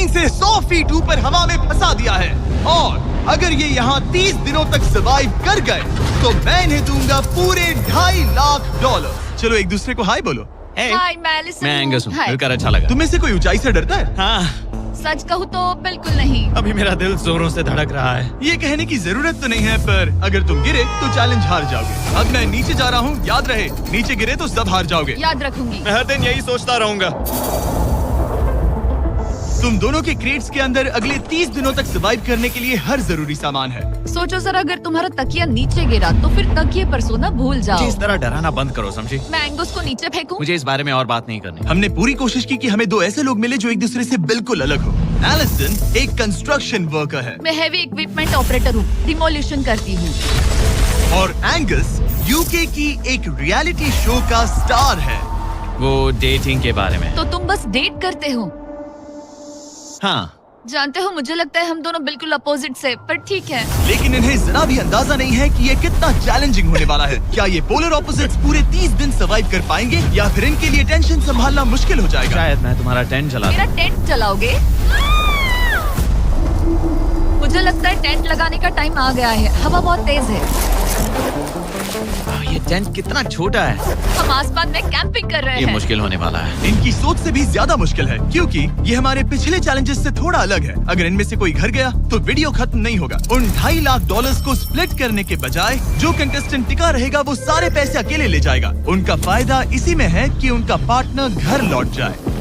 जमीन से 100 फीट ऊपर हवा में फंसा दिया है। और अगर ये यहाँ 30 दिनों तक सर्वाइव कर गए तो मैं इन्हें दूंगा पूरे $2.5 लाख। चलो एक दूसरे को हाय बोलो। हाय, मैं एलिसन मैं हूँ। एंगस हूँ, हाय। मिलकर अच्छा लगा। तुम में से कोई ऊंचाई से डरता है? हाँ, सच कहूँ तो बिल्कुल नहीं। अभी मेरा दिल जोरों से धड़क रहा है। ये कहने की जरूरत तो नहीं है, पर अगर तुम गिरे तो चैलेंज हार जाओगे। अब मैं नीचे जा रहा हूँ, याद रहे नीचे गिरे तो सब हार जाओगे। याद रखूंगी। मैं हर दिन यही सोचता रहूंगा। तुम दोनों के क्रेट्स के अंदर अगले 30 दिनों तक सर्वाइव करने के लिए हर जरूरी सामान है। सोचो सर, अगर तुम्हारा तकिया नीचे गिरा तो फिर तकिए पर सोना भूल जाओ। मुझे इस तरह डराना बंद करो, समझी? मैं एंगस को नीचे फेंकूं? मुझे इस बारे में और बात नहीं करनी। हमने पूरी कोशिश की कि हमें दो ऐसे लोग मिले जो एक दूसरे से बिल्कुल अलग हो। एलिसन एक कंस्ट्रक्शन वर्कर है मैं हेवी इक्विपमेंट ऑपरेटर हूँ, डिमोलिशन करती हूँ। और एंगस यूके की एक रियलिटी शो का स्टार है। वो डेटिंग के बारे में। तो तुम बस डेट करते हो? हाँ, जानते हो, मुझे लगता है हम दोनों बिल्कुल अपोजिट से, पर ठीक है। लेकिन इन्हें जरा भी अंदाजा नहीं है कि ये कितना चैलेंजिंग होने वाला है। क्या ये पोलर ऑपोजिट्स पूरे 30 दिन सर्वाइव कर पाएंगे या फिर इनके लिए टेंशन संभालना मुश्किल हो जाएगा? शायद मैं तुम्हारा टेंट चला मेरा टेंट चलाओगे? मुझे लगता है टेंट लगाने का टाइम आ गया है। हवा बहुत तेज है। ये टेंट कितना छोटा है। हम आसमान में कैंपिंग कर रहे ये हैं। मुश्किल होने वाला है। इनकी सोच से भी ज्यादा मुश्किल है, क्योंकि ये हमारे पिछले चैलेंजेस से थोड़ा अलग है। अगर इनमें से कोई घर गया तो वीडियो खत्म नहीं होगा। उन $2.5 लाख को स्प्लिट करने के बजाय जो कंटेस्टेंट टिका रहेगा वो सारे पैसे अकेले ले जाएगा। उनका फायदा इसी में है कि उनका पार्टनर घर लौट जाए।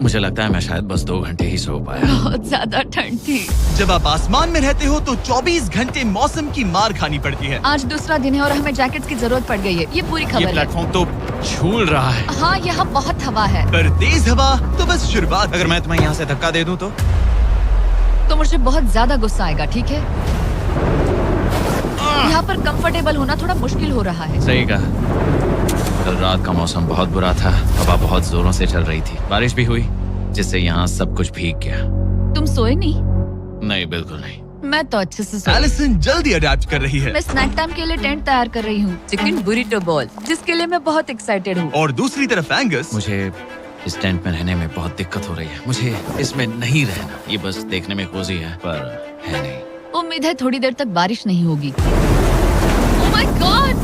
मुझे लगता है मैं शायद बस 2 घंटे ही सो पाया। बहुत ज्यादा ठंड थी। जब आप आसमान में रहते हो तो 24 घंटे मौसम की मार खानी पड़ती है। आज दूसरा दिन है और हमें जैकेट्स की जरूरत पड़ गई है। ये पूरी ये खबर है। प्लेटफॉर्म तो झूल रहा है। हाँ, यहाँ बहुत हवा है। पर तेज हवा तो बस शुरुआत। अगर मैं तुम्हें यहाँ से धक्का दे दूं तो मुझे बहुत ज्यादा गुस्सा आएगा, ठीक है? यहाँ पर कंफर्टेबल होना थोड़ा मुश्किल हो रहा है। सही कहा। कल रात का मौसम बहुत बुरा था। हवा बहुत जोरों से चल रही थी। बारिश भी हुई, जिससे यहाँ सब कुछ भीग गया। तुम सोए नहीं? नहीं, बिल्कुल नहीं। मैं तो अच्छे से सोई। एलिसन जल्दी अडेप्ट कर रही है। मैं स्नैक टाइम के लिए टेंट तैयार कर रही हूँ, चिकन बुरिटो बॉल, जिसके लिए मैं बहुत एक्साइटेड हूँ। और दूसरी तरफ एंगस। मुझे इस टेंट में रहने में बहुत दिक्कत हो रही है। मुझे इसमें नहीं रहना। ये बस देखने में कोजी है, पर है नहीं। उम्मीद है थोड़ी देर तक बारिश नहीं होगी। Oh my God!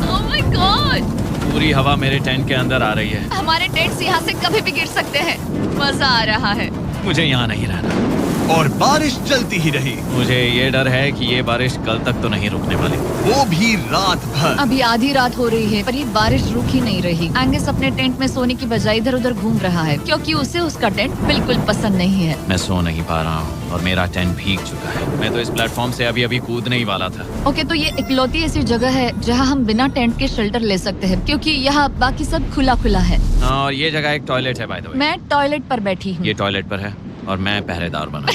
Oh my God! पूरी हवा मेरे टेंट के अंदर आ रही है। हमारे टेंट्स यहाँ से कभी भी गिर सकते हैं। मजा आ रहा है। मुझे यहाँ नहीं रहना। और बारिश चलती ही रही, मुझे ये डर है कि ये बारिश कल तक तो नहीं रुकने वाली। वो भी रात भर। अभी आधी रात हो रही है पर ये बारिश रुक ही नहीं रही। एंगस अपने टेंट में सोने की बजाय इधर उधर घूम रहा है, क्योंकि उसे उसका टेंट बिल्कुल पसंद नहीं है। मैं सो नहीं पा रहा हूँ और मेरा टेंट भीग चुका है। मैं तो इस प्लेटफॉर्म से अभी कूदने ही वाला था। ओके, तो ये इकलौती ऐसी जगह है जहाँ हम बिना टेंट के शेल्टर ले सकते हैं, क्योंकि यहाँ बाकी सब खुला खुला है। और ये जगह एक टॉयलेट है, बाय द वे। मैं टॉयलेट पर बैठी हूँ। ये टॉयलेट पर है और मैं पहरेदार बना।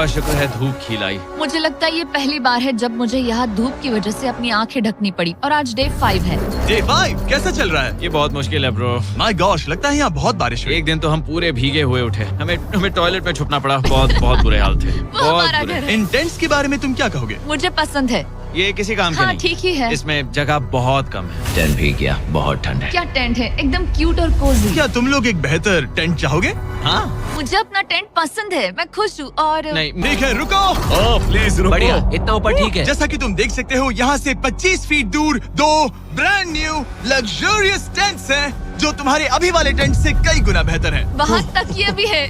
शुक्र है धूप खिलाई। मुझे लगता है ये पहली बार है जब मुझे यहाँ धूप की वजह से अपनी आंखें ढकनी पड़ी। और आज डे 5 है। डे 5 कैसा चल रहा है? ये बहुत मुश्किल है ब्रो। माय गॉश, लगता है यहाँ बहुत बारिश हुई। एक दिन तो हम पूरे भीगे हुए उठे। हमें टॉयलेट में छुपना पड़ा। बहुत बुरे हाल थे। वो हमारा घर है। इन टेंट्स के बारे में तुम क्या कहोगे? मुझे पसंद है। ये किसी काम का हाँ, नहीं। ठीक ही है। इसमें जगह बहुत कम है। टेंट भीग गया, बहुत ठंड है। क्या टेंट है, एकदम क्यूट और कोजी। क्या तुम लोग एक बेहतर टेंट चाहोगे? हाँ, मुझे अपना टेंट पसंद है, मैं खुश हूँ। और नहीं, ठीक है, रुको। ओह प्लीज रुको। बढ़िया, इतना ऊपर ठीक है। जैसा कि तुम देख सकते हो, यहाँ से 25 फीट दूर 2 ब्रांड न्यू लग्जरियस टेंट्स हैं, जो तुम्हारे अभी वाले टेंट से कई गुना बेहतर है। वहाँ तक ये भी है।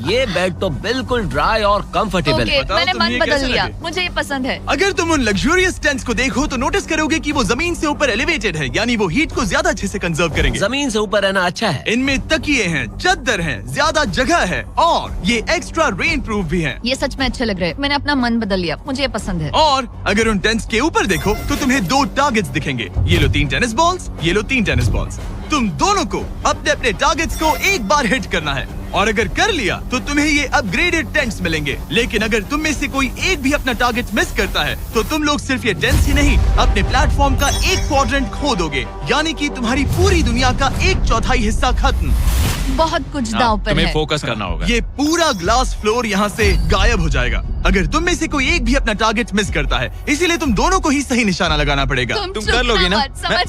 ये बेड तो बिल्कुल ड्राई और कंफर्टेबल ओके, है। बताओ मैंने तुम्हें मन ये बदल कैसे लिया। लगे? मुझे ये पसंद है। अगर तुम उन लग्जरियस टेंट्स को देखो तो नोटिस करोगे कि वो जमीन से ऊपर एलिवेटेड है, यानी वो हीट को ज्यादा अच्छे से कंजर्व करेंगे। जमीन से ऊपर रहना अच्छा है। इनमें तकिए हैं, चद्दर हैं, ज्यादा जगह है और ये एक्स्ट्रा रेन प्रूफ भी हैं। ये सच में अच्छे लग रहे हैं। मैंने अपना मन बदल लिया, मुझे ये पसंद है। और अगर उन टेंट्स के ऊपर देखो तो तुम्हें 2 टारगेट्स दिखेंगे। ये लो 3 टेनिस बॉल्स, ये लो 3 टेनिस बॉल्स। तुम दोनों को अपने अपने टारगेट्स को एक बार हिट करना है, और अगर कर लिया तो तुम्हें ये अपग्रेडेड टेंट्स मिलेंगे। लेकिन अगर तुम में से कोई एक भी अपना टारगेट मिस करता है तो तुम लोग सिर्फ ये टेंट्स ही नहीं, अपने प्लेटफॉर्म का एक क्वाड्रेंट खो दोगे, यानी कि तुम्हारी पूरी दुनिया का 1/4 हिस्सा खत्म। बहुत कुछ दांव पर तुम्हें है। फोकस करना होगा। ये पूरा ग्लास फ्लोर यहाँ से गायब हो जाएगा। अगर तुम में से कोई एक भी अपना टारगेट मिस करता है, इसीलिए तुम दोनों को ही सही निशाना लगाना पड़ेगा। तुम कर लोगी ना?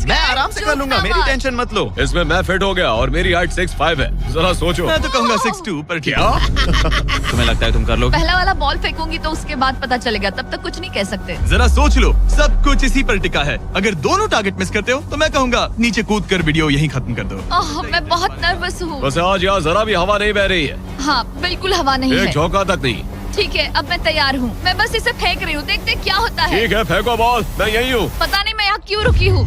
मैं आराम से कर लूंगा, मेरी टेंशन मत लो। इसमें मैं फिट हो गया और मेरी हाइट 6'5" है। जरा सोचो। मैं तो कहूँगा 6'2", पर क्या? तुम्हें लगता है तुम कर लोगे? पहला वाला बॉल फेंकूंगी तो उसके बाद पता चलेगा, तब तक कुछ नहीं कह सकते। जरा सोच लो, सब कुछ इसी पर टिका है। अगर दोनों टारगेट मिस करते हो तो मैं कहूँगा नीचे कूद कर वीडियो यहीं खत्म कर दो। ओह, मैं बहुत नर्वस हूँ। बस आज यहाँ जरा भी हवा नहीं बह रही है, हाँ, बिल्कुल हवा नहीं एक है। झोंका तक नहीं। ठीक है, अब मैं तैयार हूँ। मैं बस इसे फेंक रही हूँ, देखते क्या होता है। ठीक है, फेंको बॉल, मैं यही हूँ। पता नहीं मैं यहाँ क्यों रुकी हूँ।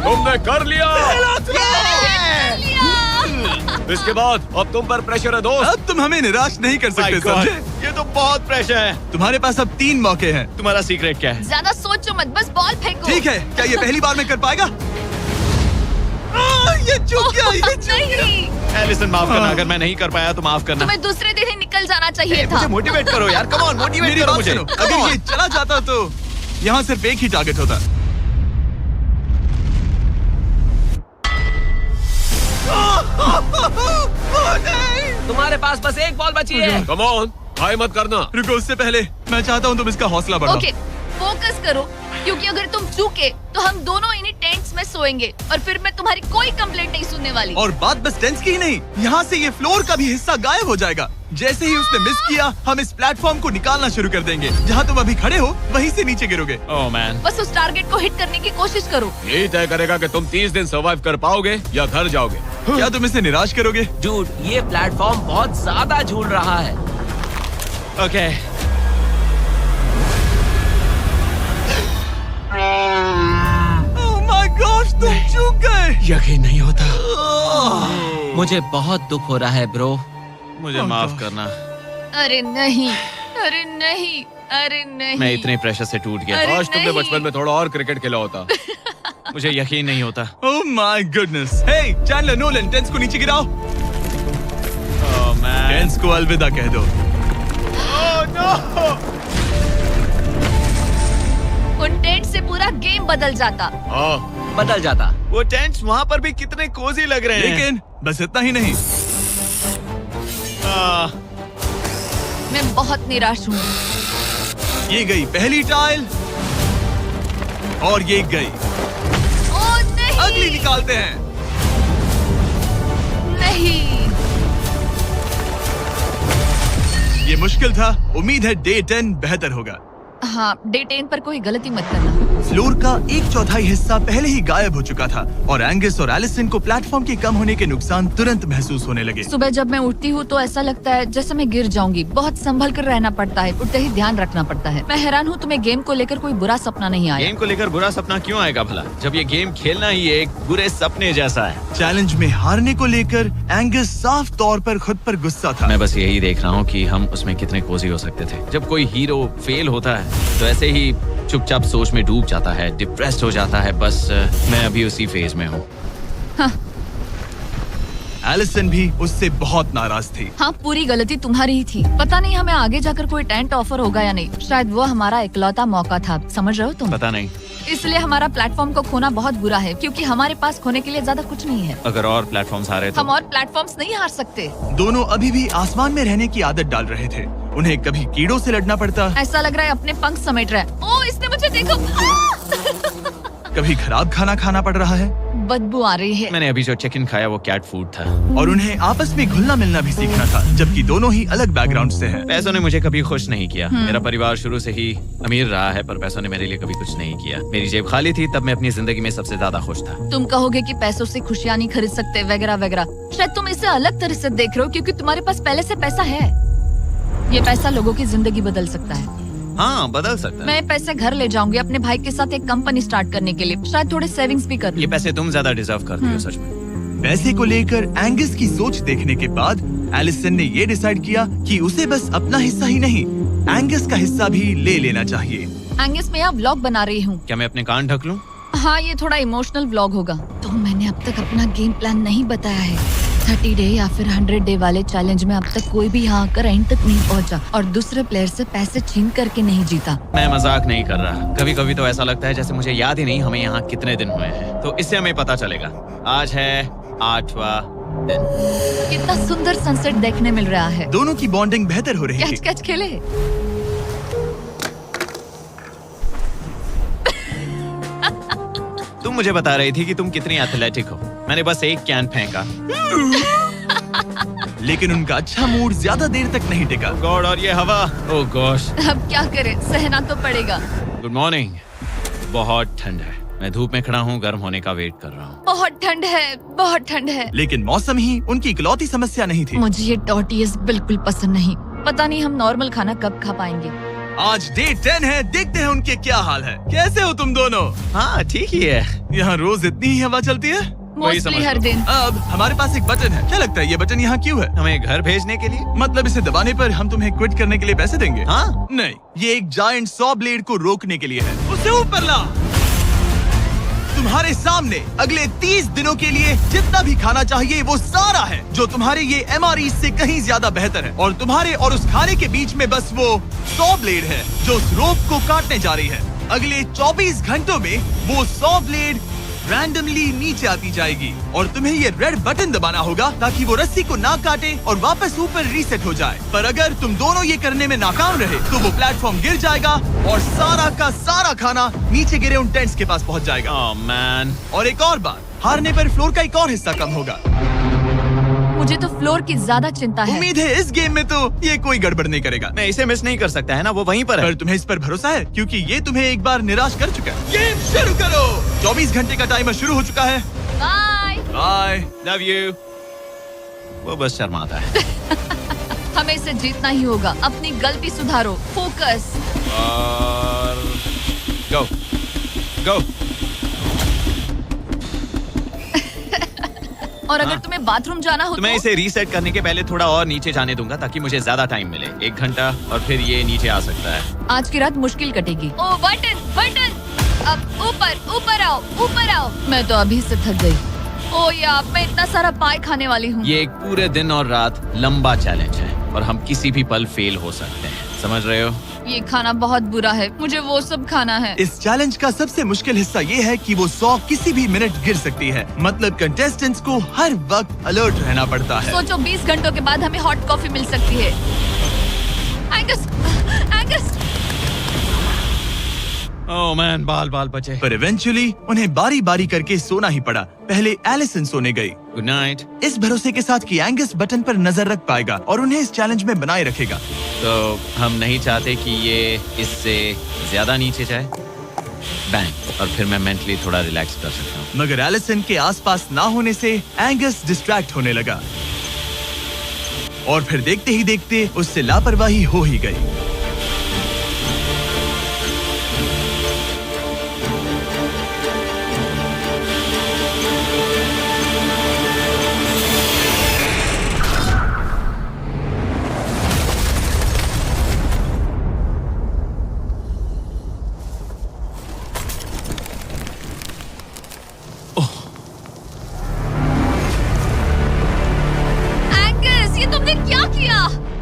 तुमने कर लिया। इसके बाद अब तुम पर प्रेशर है दोस्त। अब तुम हमें निराश नहीं कर सकते, समझे? ये तो बहुत प्रेशर है। तुम्हारे पास अब 3 मौके हैं। तुम्हारा सीक्रेट क्या है? ज्यादा सोचो मत, बस बॉल फेंको। ठीक है, क्या ये पहली बार में कर पाएगा? ये चूक गया, ये चूक गया। नहीं, एलिसन माफ करना, अगर मैं नहीं कर पाया तो माफ करना। तुम्हें दूसरे दिन ही निकल जाना चाहिए था। मुझे मोटिवेट करो यार, कम ऑन, मोटिवेट मेरी करो बात मुझे। सुनो, अगर ये चला जाता तो यहाँ सिर्फ एक ही टारगेट होता। तुम्हारे पास बस एक बॉल बची है। कम ऑन, हाई मत करना। रुको, उससे पहले मैं चाहता हूँ तुम इसका हौसला बढ़ाओ। ओके, फोकस करो, क्योंकि अगर तुम चूके तो हम दोनों इन्हीं टेंट्स में सोएंगे और फिर मैं तुम्हारी कोई कंप्लेंट नहीं सुनने वाली। और बात बस टेंस की ही नहीं, यहाँ से ये फ्लोर का भी हिस्सा गायब हो जाएगा। जैसे ही उसने मिस किया, हम इस प्लेटफॉर्म को निकालना शुरू कर देंगे। जहाँ तुम अभी खड़े हो, वहीं से नीचे गिरोगे। ओह मैन, बस उस टारगेट को हिट करने की कोशिश करो। यही तय करेगा कि तुम 30 दिन सर्वाइव कर पाओगे या घर जाओगे। क्या तुम इसे निराश करोगे? डूड, ये प्लेटफॉर्म बहुत ज्यादा झूल रहा है। ओके। ओह माय गॉड, तुम चूक गए। यकीन नहीं होता। मुझे बहुत दुख हो रहा है ब्रो। मुझे माफ करना, अरे नहीं, अरे नहीं, अरे नहीं। मैं इतने प्रेशर से टूट गया। अरे आज तुमने नहीं। बचपन में थोड़ा और क्रिकेट खेला होता। मुझे यकीन नहीं होता। Oh my goodness. Hey Chandler, Nolan, टेंस को नीचे गिराओ। ओह मैन, टेंस को अलविदा कह दो। उन टेंट से पूरा गेम बदल जाता। हाँ, बदल जाता। वो टेंट्स वहाँ पर भी कितने कोजी लग रहे हैं। लेकिन बस इतना ही नहीं, मैं बहुत निराश हूँ। ये गई पहली टाइल और ये गई। ओह नहीं, अगली निकालते हैं। नहीं। ये मुश्किल था, उम्मीद है डे 10 बेहतर होगा। हाँ, डे 10 पर कोई गलती मत करना। फ्लोर का 1/4 हिस्सा पहले ही गायब हो चुका था और एंगस और एलिसन को प्लेटफॉर्म के कम होने के नुकसान तुरंत महसूस होने लगे। सुबह जब मैं उठती हूँ तो ऐसा लगता है जैसे मैं गिर जाऊंगी। बहुत संभल कर रहना पड़ता है, उठते ही ध्यान रखना पड़ता है। मैं हैरान हूँ तुम्हें गेम को लेकर कोई बुरा सपना नहीं आया। गेम को लेकर बुरा सपना क्यों आएगा भला, जब ये गेम खेलना ही एक बुरे सपने जैसा है। चैलेंज में हारने को लेकर एंगस साफ तौर पर खुद पर गुस्सा था। मैं बस यही देख रहा हूँ कि हम उसमें कितने कोजी हो सकते थे। जब कोई हीरो फेल होता है तो ऐसे ही चुपचाप सोच में डूब जाता है, डिप्रेस्ड हो जाता है। बस मैं अभी उसी फेज में हूँ। एलिसन भी उससे बहुत नाराज थी। हाँ, पूरी गलती तुम्हारी ही थी। पता नहीं हमें आगे जाकर कोई टेंट ऑफर होगा या नहीं। शायद वो हमारा इकलौता मौका था, समझ रहे हो तुम? पता नहीं, इसलिए हमारा प्लेटफॉर्म को खोना बहुत बुरा है, क्योंकि हमारे पास खोने के लिए ज्यादा कुछ नहीं है। अगर और प्लेटफॉर्म्स आ रहे तो हम और प्लेटफॉर्म्स नहीं हार सकते। दोनों अभी भी आसमान में रहने की आदत डाल रहे थे। उन्हें कभी कीड़ों से लड़ना पड़ता, ऐसा लग रहा है अपने पंख समेट रहा है। ओह, इसने मुझे देखो। कभी खराब खाना खाना पड़ रहा है बदबू आ रही है। मैंने अभी जो चिकन खाया वो कैट फूड था। और उन्हें आपस में घुलना मिलना भी सीखना था, जबकि दोनों ही अलग बैकग्राउंड से हैं। पैसों ने मुझे कभी खुश नहीं किया। मेरा परिवार शुरू से ही अमीर रहा है, पर पैसों ने मेरे लिए कभी कुछ नहीं किया। मेरी जेब खाली थी तब मैं अपनी जिंदगी में सबसे ज्यादा खुश था। तुम कहोगे कि पैसों से खुशियां नहीं खरीद सकते वगैरह वगैरह। शायद तुम इसे अलग तरह से देख रहे हो, क्योंकि तुम्हारे पास पहले से पैसा है। ये पैसा लोगों की जिंदगी बदल सकता है। हाँ, बदल सकता है। मैं पैसे घर ले जाऊंगी अपने भाई के साथ एक कंपनी स्टार्ट करने के लिए। शायद थोड़े सेविंग्स भी कर लूं। ये पैसे तुम ज्यादा डिजर्व करती हो सच में। पैसे को लेकर एंगस की सोच देखने के बाद एलिसन ने ये डिसाइड किया कि उसे बस अपना हिस्सा ही नहीं, एंगस का हिस्सा भी ले लेना चाहिए। एंगस, मैं यहाँ व्लॉग बना रही हूँ। क्या मैं अपने कान ढक लूं? हाँ, ये थोड़ा इमोशनल व्लॉग होगा। तो मैंने अब तक अपना गेम प्लान नहीं बताया है। 30 डे या फिर 100 डे वाले चैलेंज में अब तक कोई भी यहाँ आकर एंड तक नहीं पहुँचा और दूसरे प्लेयर से पैसे छीन करके नहीं जीता। मैं मजाक नहीं कर रहा। कभी कभी तो ऐसा लगता है जैसे मुझे याद ही नहीं हमें यहाँ कितने दिन हुए हैं। तो इससे हमें पता चलेगा। आज है 8वां दिन। कितना सुंदर सनसेट देखने मिल रहा है। दोनों की बॉन्डिंग बेहतर हो रही है। कैच कैच खेले। तुम मुझे बता रही थी कि तुम कितनी एथलेटिक हो। मैंने बस एक कैन फेंका लेकिन उनका अच्छा मूड ज्यादा देर तक नहीं टिका। गॉड, और ये हवा। ओह गॉश। अब क्या करें, सहना तो पड़ेगा। Good morning. बहुत ठंड है। मैं धूप में खड़ा हूँ, गर्म होने का वेट कर रहा हूँ। बहुत ठंड है, बहुत ठंड है। लेकिन मौसम ही उनकी इकलौती समस्या नहीं थी। मुझे ये टॉर्टियस बिल्कुल पसंद नहीं। पता नहीं हम नॉर्मल खाना कब खा पाएंगे। आज डे 10 है, देखते हैं उनके क्या हाल है। कैसे हो तुम दोनों? हाँ ठीक ही है। यहाँ रोज इतनी ही हवा चलती है? वही समझ मोस्टली हर लो। दिन। अब हमारे पास एक बटन है। क्या लगता है ये बटन यहाँ क्यों है? हमें घर भेजने के लिए। मतलब इसे दबाने पर हम तुम्हें क्विट करने के लिए पैसे देंगे? हाँ। नहीं, ये एक जायंट सॉ ब्लेड को रोकने के लिए है। उसे ऊपर ला। तुम्हारे सामने अगले 30 दिनों के लिए जितना भी खाना चाहिए वो सारा है, जो तुम्हारे ये MRE से कहीं ज्यादा बेहतर है। और तुम्हारे और उस खाने के बीच में बस वो सॉ ब्लेड है जो उस रोप को काटने जा रही है। अगले 24 घंटों में वो सॉ ब्लेड रैंडमली नीचे आती जाएगी और तुम्हें ये रेड बटन दबाना होगा ताकि वो रस्सी को ना काटे और वापस ऊपर रीसेट हो जाए। पर अगर तुम दोनों ये करने में नाकाम रहे तो वो प्लेटफॉर्म गिर जाएगा और सारा का सारा खाना नीचे गिरे उन टेंट्स के पास पहुंच जाएगा। Oh man. और एक और बात, हारने पर फ्लोर का एक और हिस्सा कम होगा। मुझे तो फ्लोर की ज्यादा चिंता है। उम्मीद है इस गेम में तो ये कोई गड़बड़ नहीं करेगा। मैं इसे मिस नहीं कर सकता है ना, वो वहीं पर है। पर तुम्हें इस पर भरोसा है क्योंकि ये तुम्हें एक बार निराश कर चुका है। गेम शुरू करो। 24 घंटे का टाइमर शुरू हो चुका है। बाय। बाय। Love you. वो बस शर्माता है। हमें इसे जीतना ही होगा। अपनी गलती सुधारो। फोकस। और गो गो। और अगर हाँ। तुम्हें बाथरूम जाना हो तो मैं इसे रीसेट करने के पहले थोड़ा और नीचे जाने दूंगा ताकि मुझे ज्यादा टाइम मिले। 1 घंटा और फिर ये नीचे आ सकता है। आज की रात मुश्किल कटेगी। ओ बटन बटन। अब ऊपर ऊपर आओ, ऊपर आओ। मैं तो अभी से थक गई। ओ यार, मैं इतना सारा पाई खाने वाली हूँ। ये एक पूरे दिन और रात लंबा चैलेंज है और हम किसी भी पल फेल हो सकते हैं। समझ रहे हो? ये खाना बहुत बुरा है। मुझे वो सब खाना है। इस चैलेंज का सबसे मुश्किल हिस्सा ये है कि वो 100 किसी भी मिनट गिर सकती है। मतलब कंटेस्टेंट्स को हर वक्त अलर्ट रहना पड़ता है। सोचो 20 घंटों के बाद हमें हॉट कॉफी मिल सकती है। Angus, Angus. ओह मैन, बाल बाल बचे। पर इवेंचुअली उन्हें बारी बारी करके सोना ही पड़ा। पहले एलिसन सोने गई, गुड नाइट। इस भरोसे के साथ कि एंगस बटन पर नजर रख पाएगा और उन्हें इस चैलेंज में बनाए रखेगा। तो हम नहीं चाहते कि ये इससे ज्यादा नीचे जाए। बैंग। और फिर मैं मेंटली थोड़ा रिलैक्स कर सकता हूँ। मगर एलिसन के आसपास ना होने से एंगस डिस्ट्रैक्ट होने लगा और फिर देखते ही देखते उससे लापरवाही हो ही गई।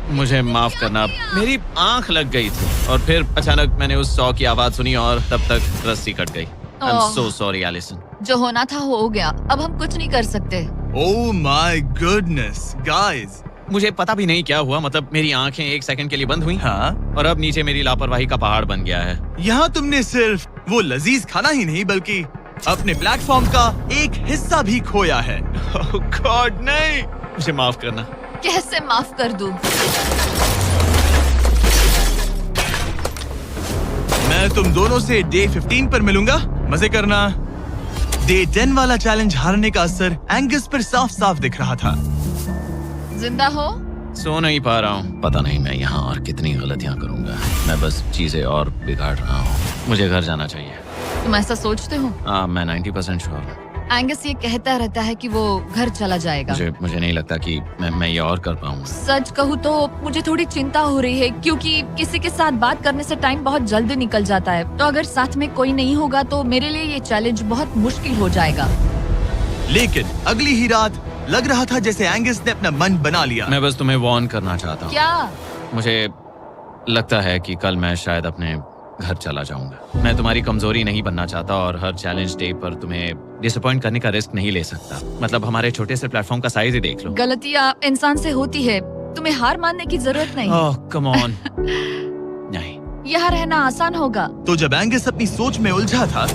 मुझे माफ करना, मेरी आंख लग गई थी और फिर अचानक मैंने उस 100 की आवाज सुनी और तब तक रस्सी कट गई। I'm so sorry, Allison. जो होना था हो गया। अब हम कुछ नहीं कर सकते। Oh my goodness, guys. मुझे पता भी नहीं क्या हुआ। मतलब मेरी आंखें 1 सेकंड के लिए बंद हुई। हाँ? और अब नीचे मेरी लापरवाही का पहाड़ बन गया है। यहाँ तुमने सिर्फ वो लजीज खाना ही नहीं बल्कि अपने प्लेटफॉर्म का एक हिस्सा भी खोया है। Oh God, नहीं। मुझे माफ करना। कैसे माफ कर दूं? मैं तुम दोनों से डे 15 पर मिलूंगा। मजे करना। डे 10 वाला चैलेंज हारने का असर एंगस पर साफ साफ दिख रहा था। जिंदा हो? सो नहीं पा रहा हूँ। पता नहीं मैं यहाँ और कितनी गलतियाँ करूँगा। मैं बस चीजें और बिगाड़ रहा हूँ। मुझे घर जाना चाहिए। तुम ऐसा सोचते हो? मैं 90% श्योर हूँ। एंगस ये कहता रहता है कि वो घर चला जाएगा। मुझे नहीं लगता कि मैं ये और कर पाऊंगा। सच कहूँ तो मुझे थोड़ी चिंता हो रही है क्योंकि किसी के साथ बात करने से टाइम बहुत जल्दी निकल जाता है। तो अगर साथ में कोई नहीं होगा तो मेरे लिए ये चैलेंज बहुत मुश्किल हो जाएगा। लेकिन अगली ही रात लग रहा था जैसे एंगस ने अपना मन बना लिया। मैं बस तुम्हें वार्न करना चाहता हूँ। क्या? मुझे लगता है कि कल मैं शायद अपने घर चला जाऊंगा। मैं तुम्हारी कमजोरी नहीं बनना चाहता और हर चैलेंज डे पर तुम्हें डिसअपॉइंट करने का रिस्क नहीं ले सकता। मतलब हमारे छोटे से प्लेटफॉर्म का साइज ही देख लो। गलतियाँ इंसान से होती है, तुम्हें हार मानने की जरूरत नहीं। ओह कम ऑन। नहीं, यहाँ रहना आसान होगा। तो जब एंगस अपनी सोच में उलझा था,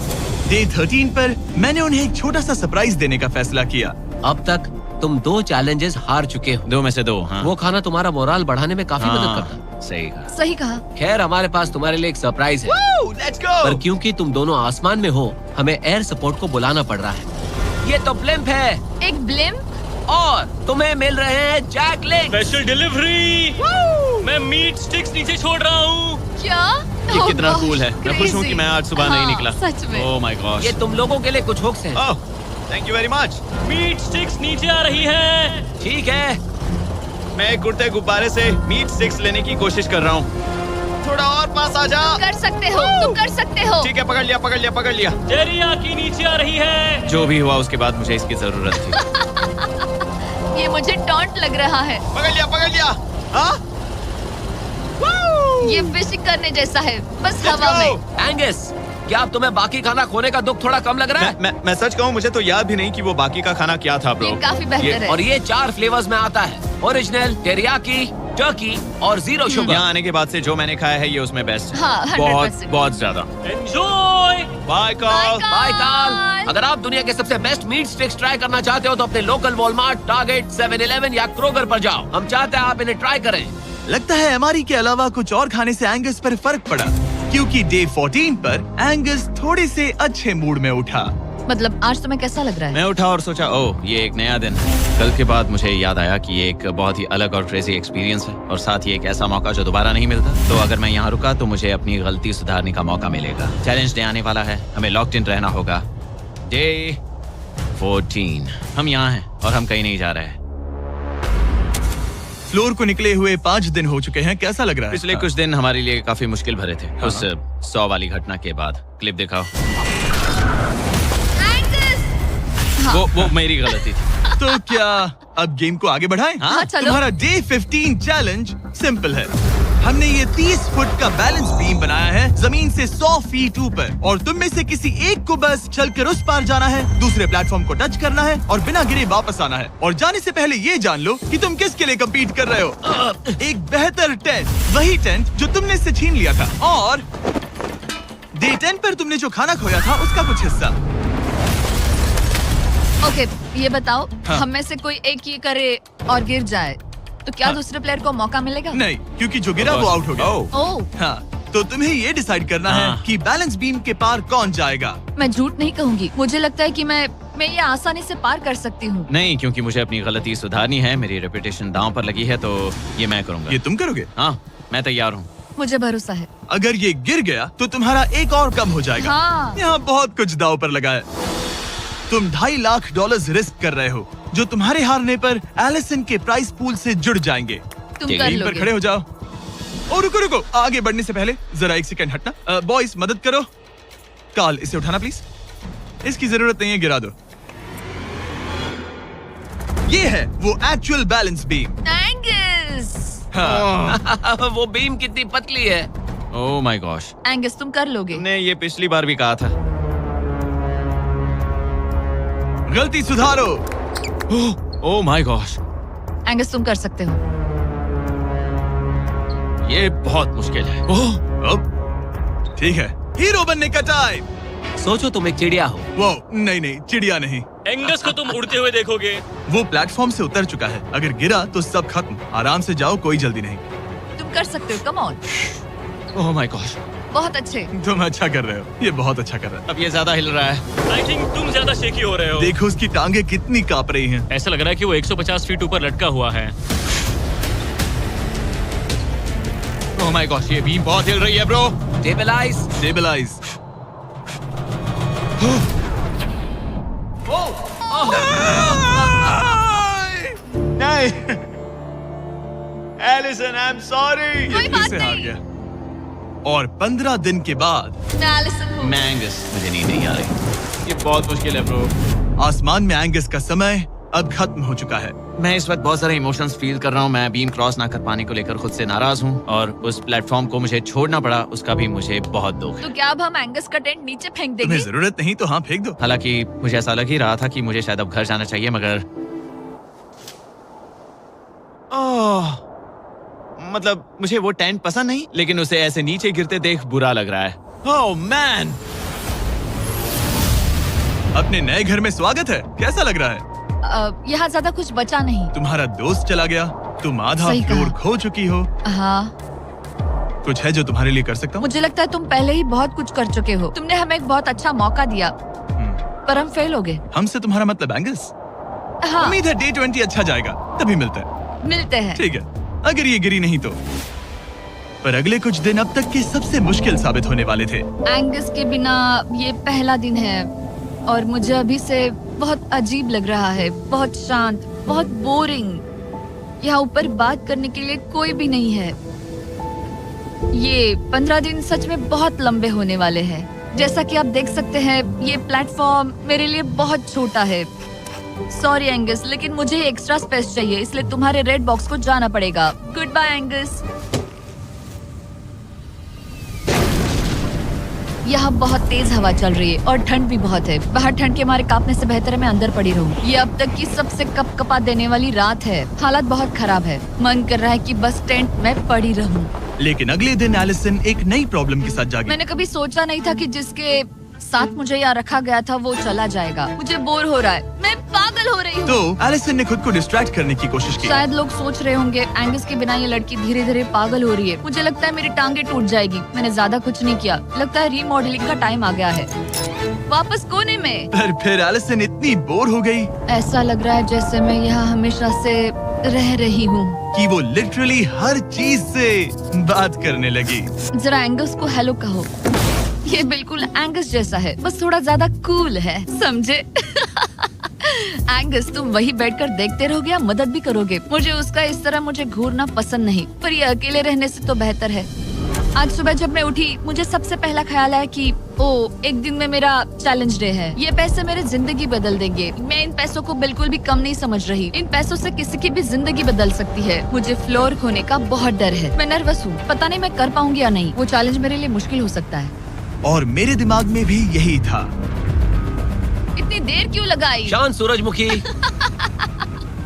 डे 13 पर मैंने उन्हें एक छोटा सा सरप्राइज देने का फैसला किया। अब तक तुम 2 चैलेंजेस हार चुके हो। 2 में से 2। हाँ, वो खाना तुम्हारा मोराल बढ़ाने में काफी मदद हाँ, करता। सही कहा। सही कहा। खैर हमारे पास तुम्हारे लिए एक सरप्राइज है। Let's go. पर क्योंकि तुम दोनों आसमान में हो, हमें एयर सपोर्ट को बुलाना पड़ रहा है। ये तो ब्लिम्प है एक ब्लिम? और तुम्हें मिल रहे हैं जैक लिंक। Special delivery. मैं मीट स्टिक्स नीचे छोड़ रहा हूँ। क्या? ये Oh कितना gosh, कूल है। मैं खुश हूँ कि मैं आज सुबह नहीं हाँ, निकला। सच में। Oh my gosh. ये तुम लोगों के लिए कुछ हुक्स हैं। Oh, thank you very much. Meat sticks नीचे आ रही है। ठीक है, मैं एक उड़ते गुब्बारे से मीट स्टिक्स लेने की कोशिश कर रहा हूँ। थोड़ा और पास आ जा। कर सकते हो, तुम कर सकते हो। ठीक है, पकड़ लिया, पकड़ लिया, पकड़ लिया। टेरियाकी नीचे आ रही है। जो भी हुआ उसके बाद मुझे इसकी जरूरत थी। ये मुझे टॉन्ट लग रहा है। पकड़ लिया, पकड़ लिया। हाँ? ये फिशिंग करने जैसा है, बस Let's हवा go! में। एंगस, क्या अब तुम्हें बाकी खाना खोने का दुख थोड़ा कम लग रहा है? मैं सच कहूँ, मुझे तो याद भी नहीं कि वो बाकी का खाना क्या था ब्रो। ये काफी बेहतर है। और ये 4 फ्लेवर्स में आता है, ओरिजिनल, टेरियाकी, टर्की और 0 शुगर। यहाँ आने के बाद से जो मैंने खाया है ये उसमें बेस्ट है। हाँ, 100%। बहुत बहुत ज्यादा। Enjoy. Bye Cole. Bye Carl. अगर आप दुनिया के सबसे बेस्ट मीट स्टिक्स ट्राई करना चाहते हो तो अपने लोकल वॉलमार्ट, टारगेट, 7-Eleven या क्रोगर पर जाओ। हम चाहते हैं आप इन्हें ट्राई करें। लगता है एमआरई के अलावा कुछ और खाने से एंगस पर फर्क पड़ा, क्योंकि डे 14 पर एंगस थोड़े से अच्छे मूड में उठा। मतलब आज तुम्हें कैसा लग रहा है? मैं उठा और सोचा ओह ये एक नया दिन है। कल के बाद मुझे याद आया कि ये एक बहुत ही अलग और क्रेजी एक्सपीरियंस है और साथ ही एक ऐसा मौका जो दोबारा नहीं मिलता। तो अगर मैं यहाँ रुका तो मुझे अपनी गलती सुधारने का मौका मिलेगा। चैलेंज डे आने वाला है, हमें लॉक्ड इन रहना होगा। डे 14 हम यहाँ हैं और हम कहीं नहीं जा रहे हैं। फ्लोर को निकले हुए 5 दिन हो चुके हैं। कैसा लग रहा है? पिछले कुछ दिन हमारे लिए काफी मुश्किल भरे थे। उस 100 वाली घटना के बाद। क्लिप दिखाओ। वो मेरी गलती थी। तो क्या अब गेम को आगे बढ़ाएं? हाँ, चलो। तुम्हारा डे 15 चैलेंज सिंपल है। हमने ये 30 फुट का बैलेंस बीम बनाया है जमीन से 100 फीट ऊपर, और तुम में से किसी एक को बस चलकर उस पार जाना है, दूसरे प्लेटफॉर्म को टच करना है और बिना गिरे वापस आना है। और जाने से पहले ये जान लो कि तुम किसके लिए कम्पीट कर रहे हो। एक बेहतर टेंट, वही टेंट जो तुमने इससे छीन लिया था, और डे 10 पर तुमने जो खाना खोया था उसका कुछ हिस्सा। ओके, ये बताओ, हाँ। हम में से कोई एक ये करे और गिर जाए तो क्या हाँ। दूसरे प्लेयर को मौका मिलेगा? नहीं, क्योंकि जो गिरा वो आउट हो गया। ओह, हाँ, तो तुम्हें ये डिसाइड करना है हाँ। कि बैलेंस बीम के पार कौन जाएगा। मैं झूठ नहीं कहूंगी, मुझे लगता है कि मैं ये आसानी से पार कर सकती हूँ। नहीं, क्योंकि मुझे अपनी गलती सुधारनी है। मेरी रेपुटेशन दांव पर लगी है तो ये मैं करूंगा। ये तुम करोगे? हाँ, मैं तैयार हूँ। मुझे भरोसा है। अगर ये गिर गया तो तुम्हारा एक और कम हो जाएगा। हाँ। यहाँ बहुत कुछ दाव पर लगा है। तुम $2.5 लाख रिस्क कर रहे हो, जो तुम्हारे हारने पर एलिसन के प्राइस पूल से जुड़ जाएंगे। तुम ठीक कर है, टीम पर लोगे। खड़े हो जाओ। और रुको रुको, आगे बढ़ने से पहले जरा 1 सेकंड हटना। बॉयज मदद करो। कार्ल, इसे उठाना प्लीज। इसकी जरूरत नहीं है, गिरा दो। ये है वो एक्चुअल बैलेंस बीम। एंगस, हाँ। वो बीम कितनी पतली है। ओह माय गॉश। एंगस तुम कर लोगे। तुमने ये पिछली बार भी कहा था। गलती सुधारो। ओह माय गॉश, एंगस तुम कर सकते हो। ये बहुत मुश्किल है। अब ठीक है, हीरो बनने का टाइम। सोचो तुम एक चिड़िया हो। वो नहीं, चिड़िया नहीं। एंगस को तुम उड़ते हुए देखोगे। वो प्लेटफॉर्म से उतर चुका है। अगर गिरा तो सब खत्म। आराम से जाओ, कोई जल्दी नहीं। तुम कर सकते हो, come on. Oh my gosh, बहुत अच्छे। तुम अच्छा कर रहे हो, ये बहुत अच्छा कर रहा है। अब ये ज्यादा हिल रहा है। आई थिंक तुम ज्यादा शेकी हो रहे हो। देखो उसकी टांगे कितनी कांप रही हैं। ऐसा लग रहा है कि वो 150 फीट ऊपर लटका हुआ है। ओह माय गॉश, ये बीम बहुत हिल रही है ब्रो। स्टेबलाइज। स्टेबलाइज। नहीं, एलिसन, आई एम सॉरी। कोई बात से हार नहीं। गया। और 15 दिन के बाद मैं एलिसन हूँ। मैं एंगस, मुझे नींद नहीं आ रही। ये बहुत मुश्किल है ब्रो। आसमान में एंगस का समय अब खत्म हो चुका है। मैं इस वक्त बहुत सारे इमोशंस फील कर रहा हूँ। मैं बीम क्रॉस ना कर पाने को लेकर खुद से नाराज हूँ और उस प्लेटफॉर्म को मुझे छोड़ना पड़ा, उसका भी मुझे बहुत दुख है। तो क्या अब हम एंगस का टेंट नीचे फेंक तुम्हें देंगे? जरूरत नहीं तो हाँ फेंक दो। हालांकि मुझे ऐसा लग ही रहा था कि मुझे शायद अब घर जाना चाहिए, मगर मतलब मुझे वो टेंट पसंद नहीं, लेकिन उसे ऐसे नीचे गिरते देख बुरा लग रहा है। Oh man! अपने नए घर में स्वागत है। कैसा लग रहा है? यहाँ ज्यादा कुछ बचा नहीं। तुम्हारा दोस्त चला गया, तुम आधा सही कहा। फ्लोर खो चुकी हो। हाँ, कुछ है जो तुम्हारे लिए कर सकता हूँ? मुझे लगता है तुम पहले ही बहुत कुछ कर चुके हो। तुमने हमें एक बहुत अच्छा मौका दिया, पर हम फेल हो गए। हमसे तुम्हारा मतलब एंगस? हाँ, उम्मीद है डे 20 अच्छा जाएगा, तभी मिलते हैं। मिलते हैं। ठीक है, अगर ये गिरी नहीं तो। पर अगले कुछ दिन अब तक के सबसे मुश्किल साबित होने वाले थे। एंगस के बिना ये पहला दिन है और मुझे अभी से बहुत अजीब लग रहा है, बहुत शांत, बहुत बोरिंग। यहाँ ऊपर बात करने के लिए कोई भी नहीं है। ये 15 दिन सच में बहुत लंबे होने वाले हैं। जैसा कि आप देख सकते हैं, ये प्लेटफॉर्म मेरे लिए बहुत छोटा है। सॉरी एंगस, लेकिन मुझे एक्स्ट्रा स्पेस चाहिए, इसलिए तुम्हारे रेड बॉक्स को जाना पड़ेगा। Goodbye Angus. यहाँ बहुत तेज हवा चल रही है और ठंड भी बहुत है। बाहर ठंड के मारे कांपने से बेहतर है मैं अंदर पड़ी रहूं। ये अब तक की सबसे कपकपा देने वाली रात है। हालात बहुत खराब है। मन कर रहा है कि बस टेंट में पड़ी रहूं। लेकिन अगले दिन एलिसन एक नई प्रॉब्लम के साथ जागी। मैंने कभी सोचा नहीं था कि जिसके साथ मुझे यहाँ रखा गया था वो चला जाएगा। मुझे बोर हो रहा है, मैं पागल हो रही हूँ। तो एलिसन ने खुद को डिस्ट्रैक्ट करने की कोशिश की। शायद लोग सोच रहे होंगे एंगस के बिना ये लड़की धीरे धीरे पागल हो रही है। मुझे लगता है मेरी टांगे टूट जाएगी। मैंने ज्यादा कुछ नहीं किया। लगता है रीमॉडलिंग का टाइम आ गया है। वापस कोने में। पर फिर एलिसन इतनी बोर हो गई ऐसा लग रहा है जैसे मैं यहाँ हमेशा से रह रही हूँ। कि वो लिटरली हर चीज से बात करने लगी। जरा एंगस को हेलो कहो। ये बिल्कुल एंगस जैसा है, बस थोड़ा ज्यादा कूल है, समझे? एंगस, तुम वही बैठकर देखते रहोगे या मदद भी करोगे? मुझे उसका इस तरह मुझे घूरना पसंद नहीं, पर ये अकेले रहने से तो बेहतर है। आज सुबह जब मैं उठी, मुझे सबसे पहला ख्याल आया कि एक दिन में मेरा चैलेंज डे है। ये पैसे मेरी जिंदगी बदल देंगे। मैं इन पैसों को बिल्कुल भी कम नहीं समझ रही। इन पैसों से किसी की भी जिंदगी बदल सकती है। मुझे फ्लोर खोने का बहुत डर है। मैं नर्वस हूँ, पता नहीं मैं कर पाऊंगी या नहीं। वो चैलेंज मेरे लिए मुश्किल हो सकता है। और मेरे दिमाग में भी यही था। इतनी देर क्यों लगाई? शांत सूरजमुखी।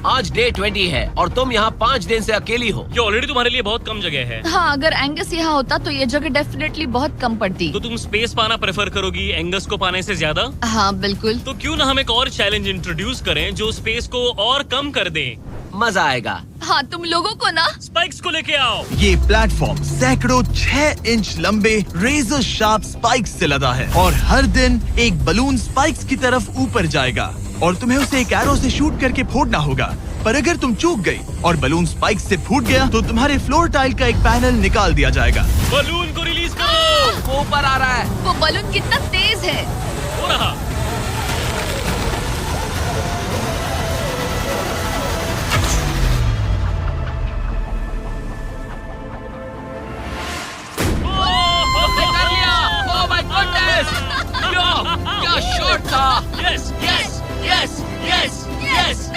आज डे 20 है और तुम यहाँ 5 दिन से अकेली हो। ये ऑलरेडी तुम्हारे लिए बहुत कम जगह है। हाँ, अगर एंगस यहाँ होता तो ये जगह डेफिनेटली बहुत कम पड़ती। तो तुम स्पेस पाना प्रेफर करोगी एंगस को पाने से ज्यादा? हाँ बिल्कुल। तो क्यों ना हम एक और चैलेंज इंट्रोड्यूस करें जो स्पेस को और कम कर दे। मजा आएगा। हाँ, तुम लोगों को ना स्पाइक्स को लेके आओ। ये प्लेटफॉर्म सैकड़ों 6 इंच लंबे रेजर शार्प स्पाइक्स से लदा है और हर दिन एक बलून स्पाइक्स की तरफ ऊपर जाएगा और तुम्हें उसे एक एरो से शूट करके फोड़ना होगा। पर अगर तुम चूक गई और बलून स्पाइक्स से फूट गया तो तुम्हारे फ्लोर टाइल का एक पैनल निकाल दिया जाएगा। बलून को रिलीज करो। वो ऊपर आ रहा है। वो बलून कितना तेज है। हो रहा। कर लिया। Oh my goodness. क्या शॉट था। Yes yes yes yes yes.